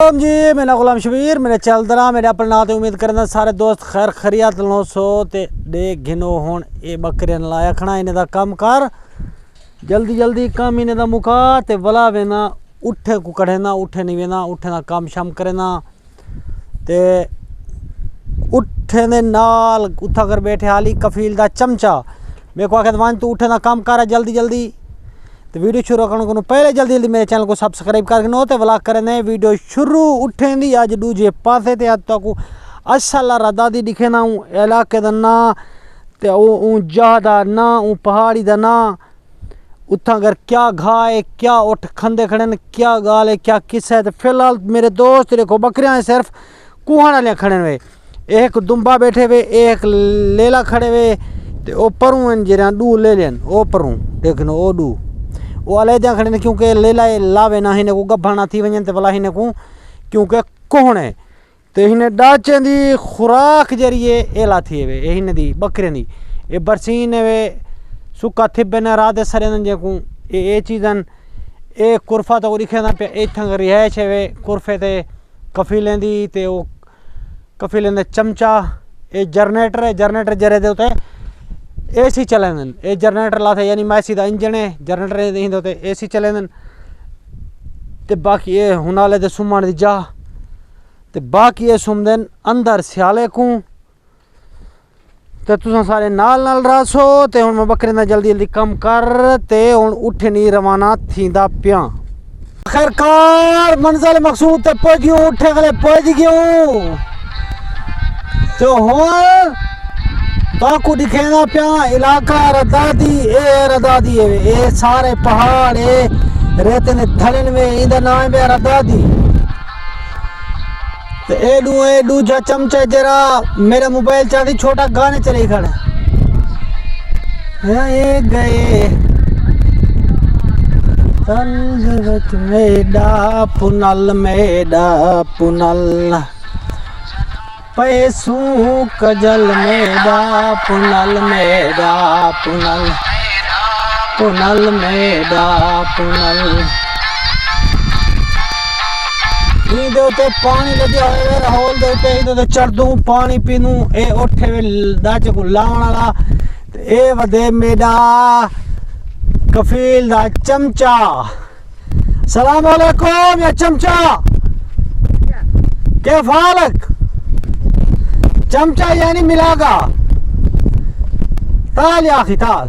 जी मेरा गुलाम शबीर मेरे चलदरा मेरे अपने नाते उम्मीद करना सारे दोस्त खैर खरियत लो सो ते देख घिनो हुण ये बकरे लाया खड़ा इन्हें दा कम कर जल्दी जल्दी कम इन्हें दा मुका ते वला वेना उठे को कढ़े ना उठे नहीं वेना उठे ना काम शाम करे ना ते उठे ने नाल उठा कर बैठे हाली कफील दा चमचा मेरे को आखिर वन तू उठे ना काम कर जल्दी जल्दी तो वीडियो शुरू करने को पहले जल्दी जल्दी मेरे चैनल को सब्सक्राइब करके नो तो व्लॉग करने वीडियो शुरू उठेंदी अज दूजे पासे ते अज तक असल रदादी दिखे ना इलाके का ना ते जहा ना पहाड़ी का ना उतना अगर क्या घा है क्या उठ खंदे खड़े ने क्या गाल है क्या किस्सा है। तो फिलहाल मेरे दोस्त देखो बकरियां हैं सिर्फ कुहान वाले खड़े हुए एक दुम्बा बैठे हुए एक लेला खड़े हुए तो वो परूँ जरा डू ले लेन वो परूँ देखो वो डू वो अलहदा खड़े ने क्योंकि लेला लावे ना हिने को गभाना थी वजन ते भला हिने को क्योंकि कोहण है तो हिने डाचे दी खुराक जरिए एला थी वे हिने दी बकरे दी ये बरसीन वे सुक्का थिबे ने रात सरे जे को ये चीज़न ए कुरफा तो दिखे ना पे इथं रिहाइश वे कुरफे ते कफीलें दी ते वो कफीलें दे चमचा ये जनरेटर है जनरेटर जरे दे उते एसी चलेंदन ए जनरेटर लाते यानी मैसी दा इंजन है जनरेटर दे होते एसी चलेंदन ते बाकी ये हुनाले दे सुमण दी जा ते बाकी ये सुमदन अंदर स्याले को ते तुसां सारे नाल नाल रासो ते हुन मैं बकरे दा जल्दी जल्दी कम कर ते हुन उठ नहीं रवाना थींदा पिया आखिरकार मंजिल मकसूद ते पहुंच गयो उठे गले पहुंच गयो तो हुन बाकू दिखेना पिया इलाका रदादी ए सारे पहाड़ ए रेते ने धड़न में इंदा नाम है रदादी तो एडू जा चमचा जरा मेरा मोबाइल चाहती छोटा गाने चले खड़े ये गए मेडा पुनल पैसू कजल मेरा पुनल देते पानी लगे होल देते चढ़ दूं पानी पीनू ए उठे वे दाच को लावण वाला ए वदे मेरा कफील दा चमचा सलाम अलैकुम या चमचा के फालक चमचा यानी मिलागा ताल या अखी ताल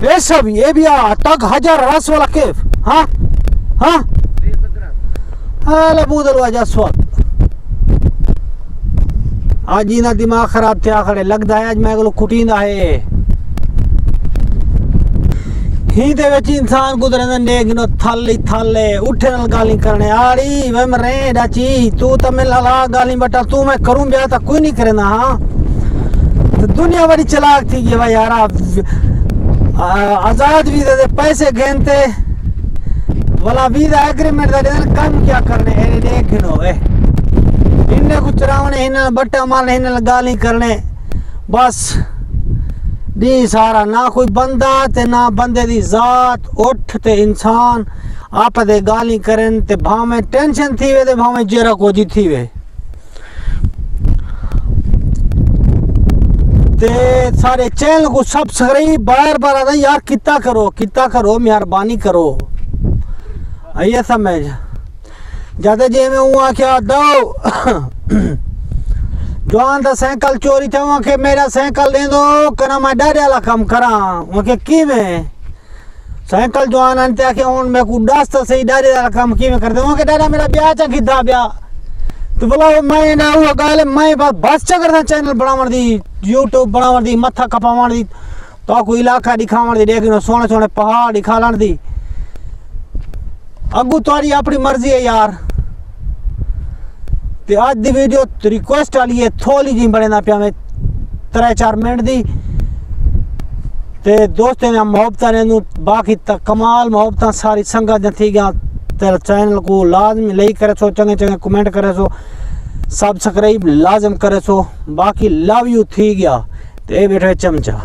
पैसा भी ये भी तक हजार रास वाला केफ हाँ हाँ बूदल वजह स्वाद आज इना दिमाग खराब थे खड़े लगता है आज मैं को कुटींदा है ही दे विच इंसान गुजरन देखनो थले उठे नाल गाली करने आड़ी वे मरे डाची तू तो मैं लाला गाली बटा तू मैं करूं ब्याह तो कोई नहीं करे ना हाँ तो दुनिया बड़ी चलाक थी ये भाई यार आजाद वीजा दे पैसे गेनते वाला वीजा एग्रीमेंट दे काम क्या करने है देखनो वे इन्ने कुछ रावणे इन्ने बट्टा मारने इन्ने गाली करने बस दी सारा ना कोई बंदा ते ना बंदे दी जात उठ ते इंसान आप दे गाली करन ते भावे टेंशन थी वे ते भावे जरा कोजी थी वे ते सारे चैनल को सब्सक्राइब बार बार आता यार कितना करो मेहरबानी करो आइए समझ ज्यादा जे में हुआ क्या दो जवान दा साइकिल चोरी था वहाँ के मेरा साइकिल दे दो करा मैं डर वाला काम करा वहाँ के की में साइकिल जवान आनते आके उन में को दास्ता सही डर वाला काम की में करते वहाँ के डरा मेरा ब्याह चा किदा ब्याह तो बोला मैं ना हुआ गाले मैं बस चा करता चैनल बनावन दी यूट्यूब बनावन दी मत्था कपावन दी तो कोई इलाका दिखावन दी देखनो सोने सोने पहाड़ दिखालन दी अगू तुम्हारी अपनी मर्जी है यार ते आज दी वीडियो रिक्वेस्ट वाली है थोड़ी जी बने ना पिया में 3-4 मिनट दी ते दोस्तों ने मोहब्बत ने बाकी तक कमाल मोहब्बत सारी संगत थी गया तेरे चैनल को लाजमी लाइक करे सो चंगे चंगे कमेंट करे सो सब्सक्राइब लाजम करे सो बाकी लव यू थी गया ते बैठे चमचा।